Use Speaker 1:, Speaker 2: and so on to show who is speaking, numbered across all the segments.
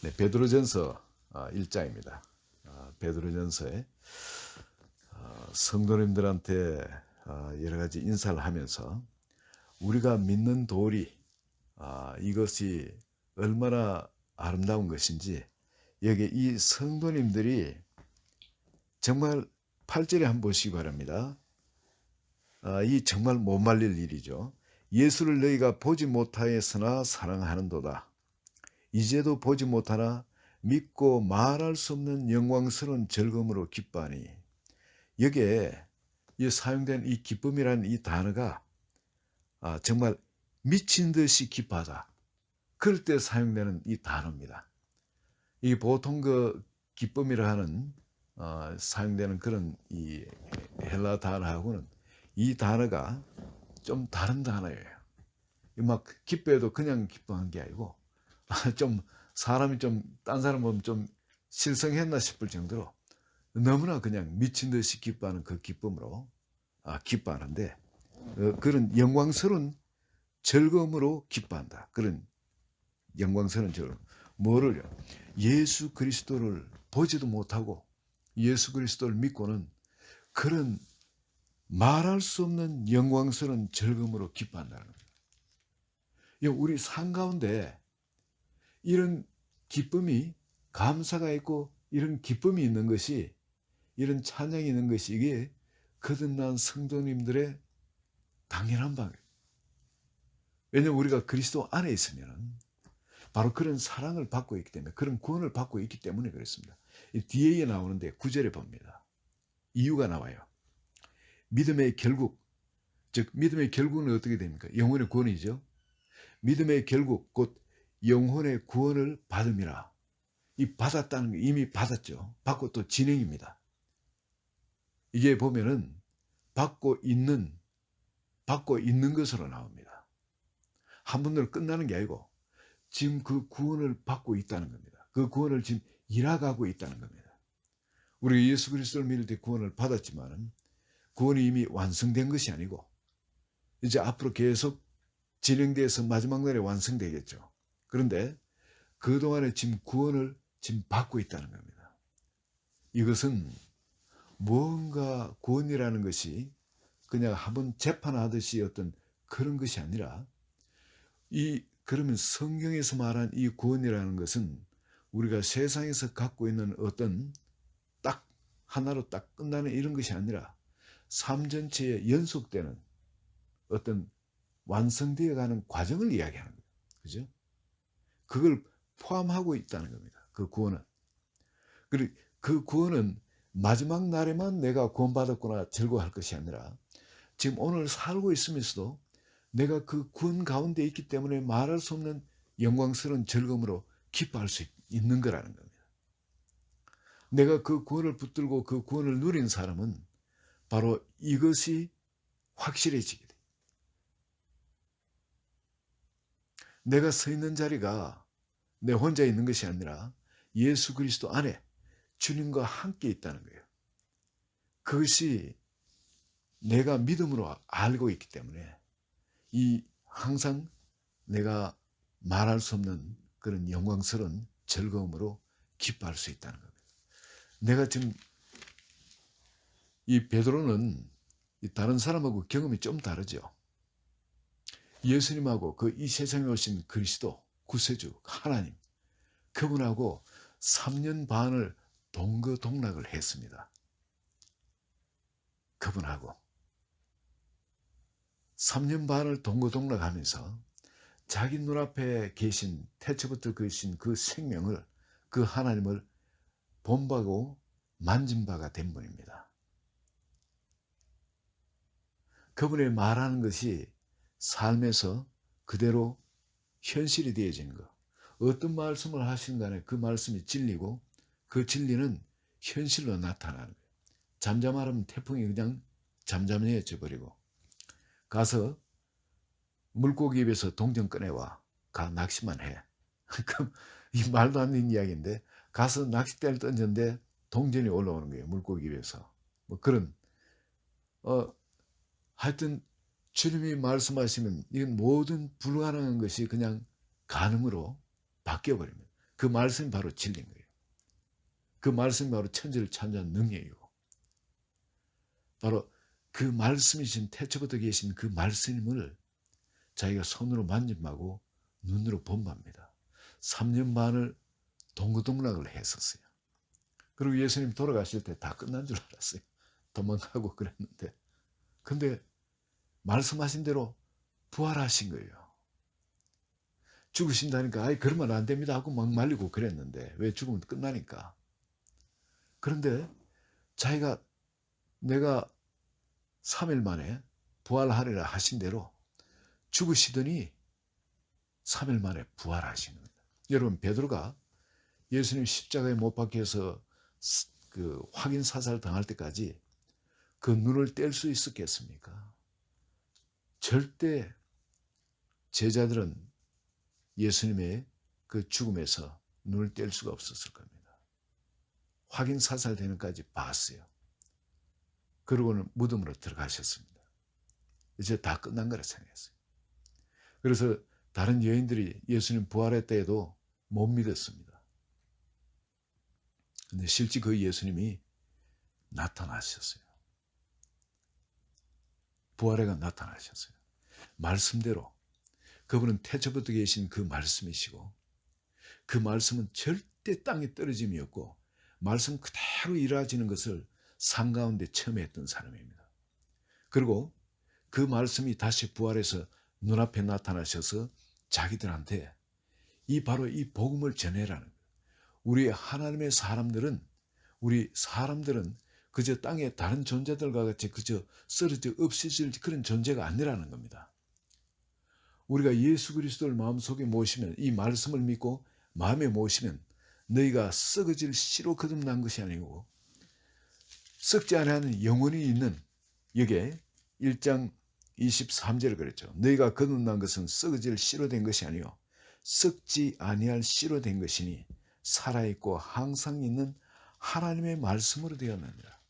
Speaker 1: 네, 베드로전서 1장입니다. 베드로전서에 성도님들한테 여러 가지 인사를 하면서 우리가 믿는 도리, 이것이 얼마나 아름다운 것인지, 여기 이 성도님들이 정말 8절에 한번 보시기 바랍니다. 이 정말 못 말릴 일이죠. 예수를 너희가 보지 못하였으나 사랑하는도다. 이제도 보지 못하나 믿고 말할 수 없는 영광스러운 즐거움으로 기뻐하니. 여기에 이 사용된 이 기쁨이라는 이 단어가 정말 미친 듯이 기뻐하다, 그럴 때 사용되는 이 단어입니다. 이 보통 그 기쁨이라 하는 사용되는 그런 이 헬라 단어하고는 이 단어가 좀 다른 단어예요. 막 기뻐해도 그냥 기뻐한 게 아니고 좀 사람이 좀 딴 사람 보면 좀 실성했나 싶을 정도로 너무나 그냥 미친 듯이 기뻐하는 그 기쁨으로 기뻐하는데, 그런 영광스러운 즐거움으로 기뻐한다. 그런 영광스러운 즐거움. 뭐를요? 예수 그리스도를 보지도 못하고 예수 그리스도를 믿고는 그런 말할 수 없는 영광스러운 즐거움으로 기뻐한다는 겁니다. 우리 삶 가운데 이런 기쁨이, 감사가 있고 이런 기쁨이 있는 것이, 이런 찬양이 있는 것이, 이게 거듭난 성도님들의 당연한 방이에요. 왜냐하면 우리가 그리스도 안에 있으면 바로 그런 사랑을 받고 있기 때문에, 그런 구원을 받고 있기 때문에 그렇습니다. 뒤에 나오는데 9절에 봅니다. 이유가 나와요. 믿음의 결국, 즉 믿음의 결국은 어떻게 됩니까? 영혼의 구원이죠. 믿음의 결국 곧 영혼의 구원을 받음이라. 이 받았다는 게 이미 받았죠. 받고 또 진행입니다. 이게 보면은 받고 있는 것으로 나옵니다. 한 번으로 끝나는 게 아니고 지금 그 구원을 받고 있다는 겁니다. 그 구원을 지금 이뤄가고 있다는 겁니다. 우리가 예수 그리스도를 믿을 때 구원을 받았지만 구원이 이미 완성된 것이 아니고 이제 앞으로 계속 진행돼서 마지막 날에 완성되겠죠. 그런데 그동안에 지금 구원을 지금 받고 있다는 겁니다. 이것은 무언가 구원이라는 것이 그냥 한번 재판하듯이 어떤 그런 것이 아니라, 그러면 성경에서 말한 이 구원이라는 것은 우리가 세상에서 갖고 있는 어떤 딱 하나로 딱 끝나는 이런 것이 아니라 삶 전체에 연속되는 어떤 완성되어 가는 과정을 이야기하는 거예요. 그죠? 그걸 포함하고 있다는 겁니다. 그 구원은. 그리고 그 구원은 마지막 날에만 내가 구원받았구나 즐거워할 것이 아니라 지금 오늘 살고 있으면서도 내가 그 구원 가운데 있기 때문에 말할 수 없는 영광스러운 즐거움으로 기뻐할 수 있는 거라는 겁니다. 내가 그 구원을 붙들고 그 구원을 누린 사람은 바로 이것이 확실해지게 돼. 내가 서 있는 자리가 내 혼자 있는 것이 아니라 예수 그리스도 안에 주님과 함께 있다는 거예요. 그것이 내가 믿음으로 알고 있기 때문에 항상 내가 말할 수 없는 그런 영광스러운 즐거움으로 기뻐할 수 있다는 겁니다. 내가 지금 이 베드로는 다른 사람하고 경험이 좀 다르죠. 예수님하고 그 이 세상에 오신 그리스도 구세주 하나님, 그분하고 3년 반을 동거동락을 했습니다. 그분하고 3년 반을 동거동락하면서 자기 눈앞에 계신 태초부터 계신 그 생명을, 그 하나님을 본바고 만진 바가 된 분입니다. 그분의 말하는 것이 삶에서 그대로 현실이 되어지는 것. 어떤 말씀을 하신 간에 그 말씀이 진리고 그 진리는 현실로 나타나는 거예요. 잠잠하면 태풍이 그냥 잠잠해져 버리고, 가서 물고기 입에서 동전 꺼내와. 가 낚시만 해. 그럼 이 말도 안 되는 이야기인데, 가서 낚싯대를 던졌는데 동전이 올라오는 거예요. 물고기 입에서. 뭐 그런 하여튼 주님이 말씀하시면 이건 모든 불가능한 것이 그냥 가능으로 바뀌어 버립니다. 그 말씀이 바로 진리인 거예요. 그 말씀이 바로 천지를 창조한 능력이고 바로 그 말씀이신 태초부터 계신 그 말씀을 자기가 손으로 만짐하고 눈으로 본답니다. 3년 반을 동고동락을 했었어요. 그리고 예수님 돌아가실 때 다 끝난 줄 알았어요. 도망가고 그랬는데 근데 말씀하신 대로 부활하신 거예요. 죽으신다니까 아이 그러면 안 됩니다 하고 막 말리고 그랬는데 왜 죽으면 끝나니까. 그런데 자기가 내가 3일 만에 부활하리라 하신 대로 죽으시더니 3일 만에 부활하신 겁니다. 여러분 베드로가 예수님 십자가에 못 박혀서 그 확인 사살 당할 때까지 그 눈을 뗄 수 있었겠습니까? 절대 제자들은 예수님의 그 죽음에서 눈을 뗄 수가 없었을 겁니다. 확인 사살되는 까지 봤어요. 그러고는 무덤으로 들어가셨습니다. 이제 다 끝난 거라 생각했어요. 그래서 다른 여인들이 예수님 부활했다 해도 못 믿었습니다. 근데 실제 그 예수님이 나타나셨어요. 부활해가 나타나셨어요. 말씀대로 그분은 태초부터 계신 그 말씀이시고 그 말씀은 절대 땅에 떨어짐이 없고 말씀 그대로 이루어지는 것을 상 가운데 처음 했던 사람입니다. 그리고 그 말씀이 다시 부활해서 눈앞에 나타나셔서 자기들한테 바로 이 복음을 전해라는 거예요. 우리 하나님의 사람들은 우리 사람들은 그저 땅에 다른 존재들과 같이 그저 쓰러져 없어질 그런 존재가 아니라는 겁니다. 우리가 예수 그리스도를 마음속에 모시면 이 말씀을 믿고 마음에 모시면 너희가 썩어질 씨로 거듭난 것이 아니고 썩지 않은 영원히 있는 여기에 1장 23절을 그랬죠. 너희가 거듭난 것은 썩어질 씨로 된 것이 아니요 썩지 아니할 씨로 된 것이니 살아있고 항상 있는 하나님의 말씀으로 되었느니라.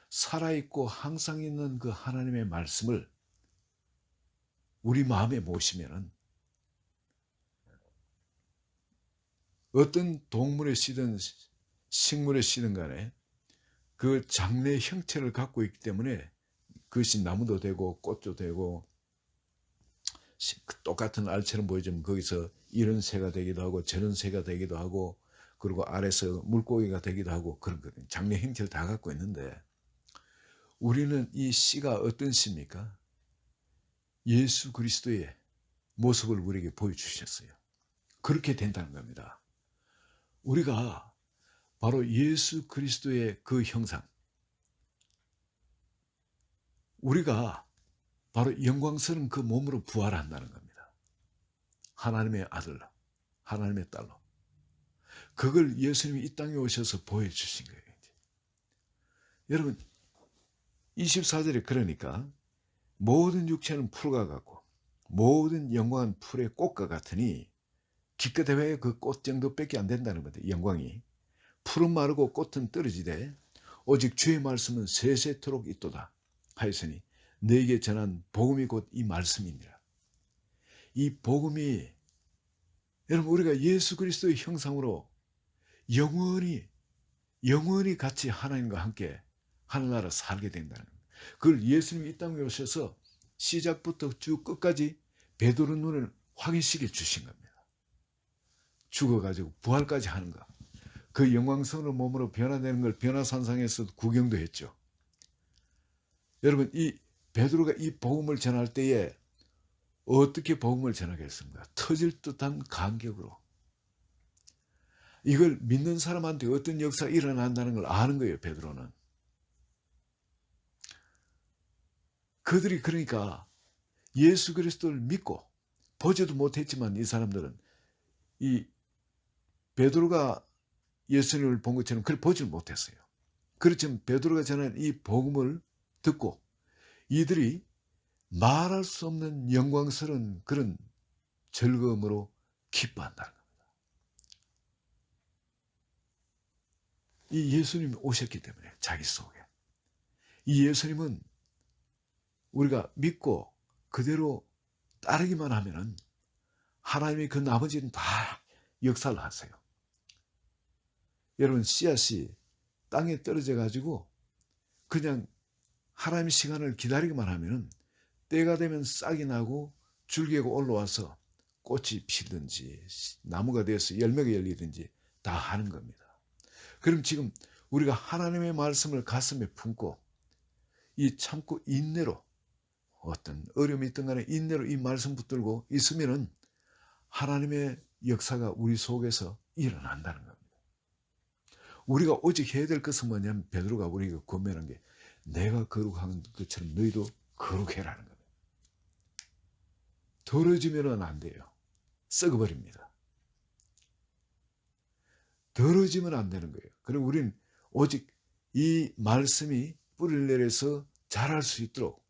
Speaker 1: 살아있고 항상 있는 그 하나님의 말씀을 우리 마음에 모시면은 어떤 동물에 씨든 식물에 씨든 간에 그 장래 형체를 갖고 있기 때문에 그것이 나무도 되고 꽃도 되고 똑같은 알처럼 보이지만 거기서 이런 새가 되기도 하고 저런 새가 되기도 하고 그리고 아래서 물고기가 되기도 하고 그런 거거든요. 장래 형체를 다 갖고 있는데 우리는 이 씨가 어떤 씨입니까? 예수 그리스도의 모습을 우리에게 보여주셨어요. 그렇게 된다는 겁니다. 우리가 바로 예수 그리스도의 그 형상, 우리가 바로 영광스러운 그 몸으로 부활한다는 겁니다. 하나님의 아들로, 하나님의 딸로. 그걸 예수님이 이 땅에 오셔서 보여주신 거예요. 여러분 24절에 그러니까 모든 육체는 풀과 같고 모든 영광은 풀의 꽃과 같으니 기껏해야 그 꽃 정도밖에 안 된다는 겁니다. 영광이. 풀은 마르고 꽃은 떨어지되 오직 주의 말씀은 세세토록 있도다 하였으니 너에게 전한 복음이 곧 이 말씀이니라. 이 복음이 여러분 우리가 예수 그리스도의 형상으로 영원히 같이 하나님과 함께 하늘나라 살게 된다는 겁니다. 그걸 예수님이 이 땅에 오셔서 시작부터 쭉 끝까지 베드로 눈을 확인시켜 주신 겁니다. 죽어가지고 부활까지 하는 거. 그 영광스러운 몸으로 변화되는 걸 변화산상에서 구경도 했죠. 여러분 이 베드로가 이 복음을 전할 때에 어떻게 복음을 전하겠습니까? 터질 듯한 감격으로. 이걸 믿는 사람한테 어떤 역사가 일어난다는 걸 아는 거예요. 베드로는. 그들이 그러니까 예수 그리스도를 믿고 보지도 못했지만 이 사람들은 이 베드로가 예수님을 본 것처럼 그걸 보지를 못했어요. 그렇지만 베드로가 전한 이 복음을 듣고 이들이 말할 수 없는 영광스러운 그런 즐거움으로 기뻐한다는 겁니다. 이 예수님이 오셨기 때문에 자기 속에 이 예수님은 우리가 믿고 그대로 따르기만 하면은 하나님이 그 나머지는 다 역사를 하세요. 여러분, 씨앗이 땅에 떨어져 가지고 그냥 하나님의 시간을 기다리기만 하면 때가 되면 싹이 나고 줄기가 올라와서 꽃이 피든지 나무가 되어서 열매가 열리든지 다 하는 겁니다. 그럼 지금 우리가 하나님의 말씀을 가슴에 품고 이 참고 인내로, 어떤 어려움이 있든 간에 인내로 이 말씀 붙들고 있으면은 하나님의 역사가 우리 속에서 일어난다는 겁니다. 우리가 오직 해야 될 것은 뭐냐면, 베드로가 우리에게 권면한 게, 내가 거룩한 것처럼 너희도 거룩해라는 겁니다. 더러지면은 안 돼요. 썩어버립니다. 더러지면 안 되는 거예요. 그럼 우리는 오직 이 말씀이 뿌리를 내려서 자랄 수 있도록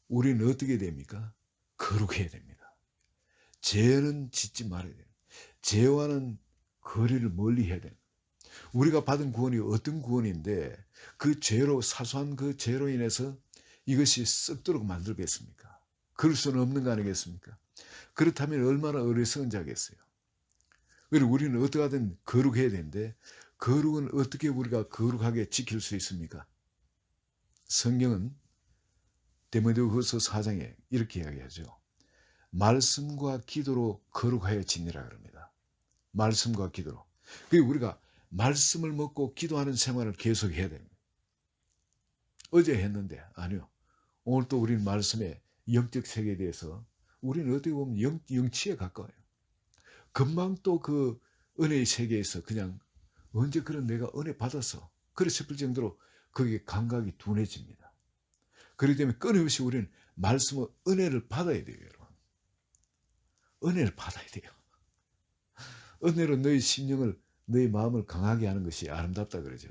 Speaker 1: 우리는 어떻게 됩니까? 거룩해야 됩니다. 죄는 짓지 말아야 돼요. 죄와는 거리를 멀리 해야 돼요. 우리가 받은 구원이 어떤 구원인데 그 죄로, 사소한 그 죄로 인해서 이것이 썩도록 만들겠습니까? 그럴 수는 없는 거 아니겠습니까? 그렇다면 얼마나 어리석은 자겠어요. 그리고 우리는 어떻게 하든 거룩해야 되는데, 거룩은 어떻게 우리가 거룩하게 지킬 수 있습니까? 성경은 디모데후서 4장에 이렇게 이야기하죠. 말씀과 기도로 거룩하여 지니라 그럽니다. 말씀과 기도로. 그리고 우리가 말씀을 먹고 기도하는 생활을 계속 해야 됩니다. 어제 했는데 아니요. 오늘 또 우리는 말씀의 영적 세계에 대해서 우리는 어떻게 보면 영치에 가까워요. 금방 또 그 은혜의 세계에서 그냥 언제 그런 내가 은혜 받았어, 그래 싶을 정도로 그게 감각이 둔해집니다. 그렇기 때문에 끊임없이 우리는 말씀의 은혜를 받아야 돼요. 여러분, 은혜를 받아야 돼요. 은혜로 너희 심령을, 너희 마음을 강하게 하는 것이 아름답다 그러죠.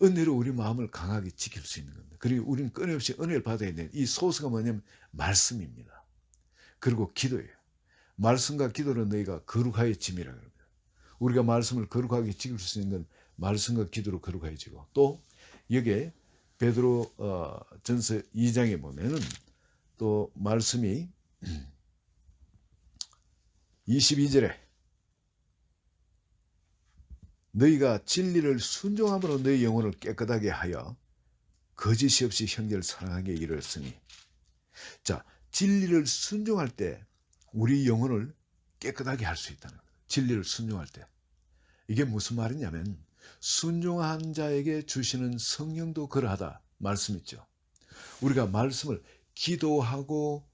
Speaker 1: 은혜로 우리 마음을 강하게 지킬 수 있는 겁니다. 그리고 우리는 끊임없이 은혜를 받아야 되는, 이 소스가 뭐냐면 말씀입니다. 그리고 기도예요. 말씀과 기도는 너희가 거룩하여 짐이라 그럽니다. 우리가 말씀을 거룩하게 지킬 수 있는 건 말씀과 기도로 거룩해지고, 또 여기에 베드로 전서 2장에 보면은 또 말씀이 22절에 너희가 진리를 순종함으로 너희 영혼을 깨끗하게 하여 거짓이 없이 형제를 사랑하게 이르렀으니. 자, 진리를 순종할 때 우리 영혼을 깨끗하게 할 수 있다는 거예요. 진리를 순종할 때. 이게 무슨 말이냐면, 순종한 자에게 주시는 성령도 그러하다 말씀 있죠. 우리가 말씀을 기도하고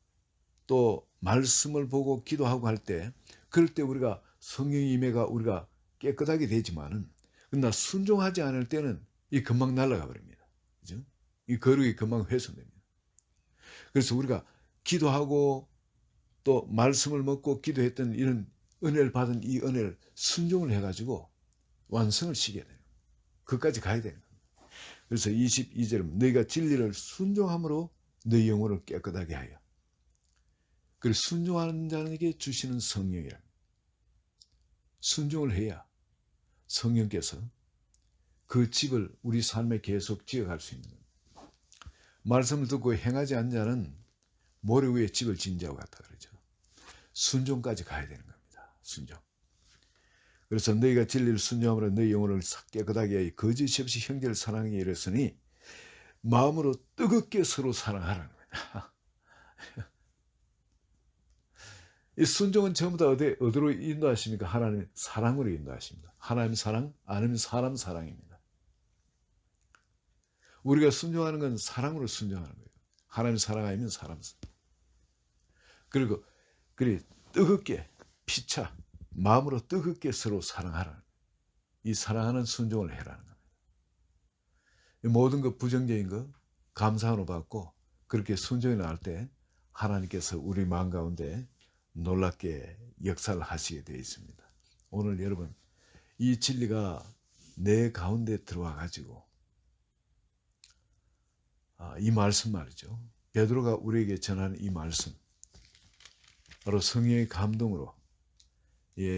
Speaker 1: 또 말씀을 보고 기도하고 할 때, 그럴 때 우리가 성령의 임재가 우리가 깨끗하게 되지만은, 그러나 순종하지 않을 때는 이 금방 날아가 버립니다. 그죠? 이 거룩이 금방 훼손됩니다. 그래서 우리가 기도하고 또 말씀을 먹고 기도했던 이런 은혜를 받은 이 은혜를 순종을 해가지고 완성을 시켜야 돼요. 그까지 가야 돼요. 그래서 22절은 너희가 진리를 순종함으로 너희 영혼을 깨끗하게 하여. 그리고 순종하는 자에게 주시는 성령이라. 순종을 해야 성령께서 그 집을 우리 삶에 계속 지어갈 수 있는 겁니다. 말씀을 듣고 행하지 않는 자는 모래 위에 집을 지은 자와 같다 그러죠. 순종까지 가야 되는 겁니다. 순종. 그래서 너희가 진리를 순종함으로 너희 영혼을 깨끗하게 하여 거짓이 없이 형제를 사랑하게 이르렀으니 마음으로 뜨겁게 서로 사랑하라는 겁니다. 이 순종은 전부 다 어디로 인도하십니까? 하나님의 사랑으로 인도하십니다. 하나님 사랑 아니면 사람 사랑입니다. 우리가 순종하는 건 사랑으로 순종하는 거예요. 하나님 사랑 아니면 사람 사랑. 그리고 뜨겁게 피차 마음으로 뜨겁게 서로 사랑하라. 이 사랑하는 순종을 해라는 겁니다. 모든 것 부정적인 것 감사함으로 받고 그렇게 순종이 나올 때 하나님께서 우리 마음 가운데 놀랍게 역사를 하시게 되어 있습니다. 오늘 여러분, 이 진리가 내 가운데 들어와 가지고 이 말씀 말이죠. 베드로가 우리에게 전하는 이 말씀, 바로 성령의 감동으로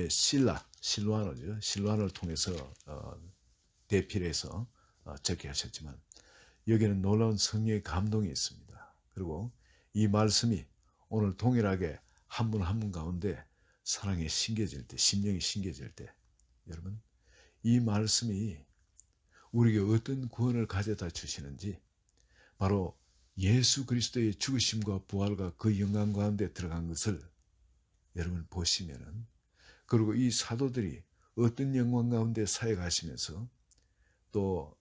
Speaker 1: 실로아노죠. 실로아노를 통해서 대필해서 적게 하셨지만, 여기는 놀라운 성령의 감동이 있습니다. 그리고 이 말씀이 오늘 동일하게 한 분 한 분 가운데 사랑에 심겨질 때, 심령이 심겨질 때, 여러분, 이 말씀이 우리에게 어떤 구원을 가져다 주시는지, 바로 예수 그리스도의 죽으심과 부활과 그 영광 가운데 들어간 것을 여러분 보시면은, 그리고 이 사도들이 어떤 영광 가운데 사역하시면서 또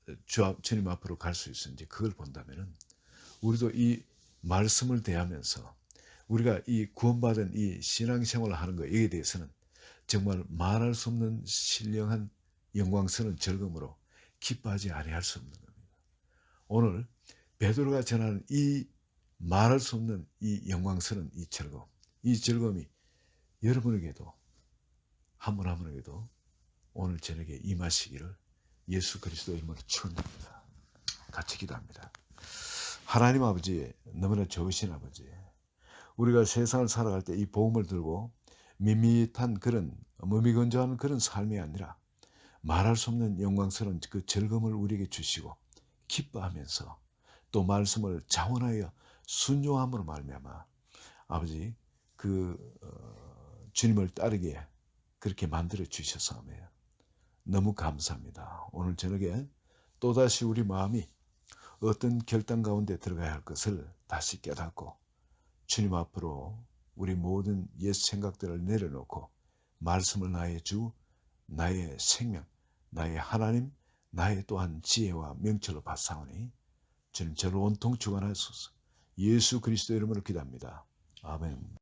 Speaker 1: 주님 앞으로 갈 수 있는지 그걸 본다면은, 우리도 이 말씀을 대하면서 우리가 이 구원받은 이 신앙생활을 하는 것에 대해서는 정말 말할 수 없는 신령한 영광스러운 즐거움으로 기뻐하지 아니할 수 없는 겁니다. 오늘 베드로가 전하는 이 말할 수 없는 이 영광스러운 이 즐거움, 이 즐거움이 여러분에게도, 한 분 한 분에게도 오늘 저녁에 임하시기를 예수 그리스도의 이름으로 축원합니다. 같이 기도합니다. 하나님 아버지, 너무나 좋으신 아버지, 우리가 세상을 살아갈 때 이 복음을 들고 밋밋한 그런 무미건조한 그런 삶이 아니라 말할 수 없는 영광스러운 그 즐거움을 우리에게 주시고 기뻐하면서 또 말씀을 자원하여 순종함으로 말미암아 아버지 그 주님을 따르게 그렇게 만들어 주셨사오며 너무 감사합니다. 오늘 저녁에 또다시 우리 마음이 어떤 결단 가운데 들어가야 할 것을 다시 깨닫고 주님 앞으로 우리 모든 옛 생각들을 내려놓고 말씀을 나의 주, 나의 생명, 나의 하나님, 나의 또한 지혜와 명철로 받사오니 주님 저를 온통 주관하소서. 예수 그리스도 이름으로 기도합니다. 아멘.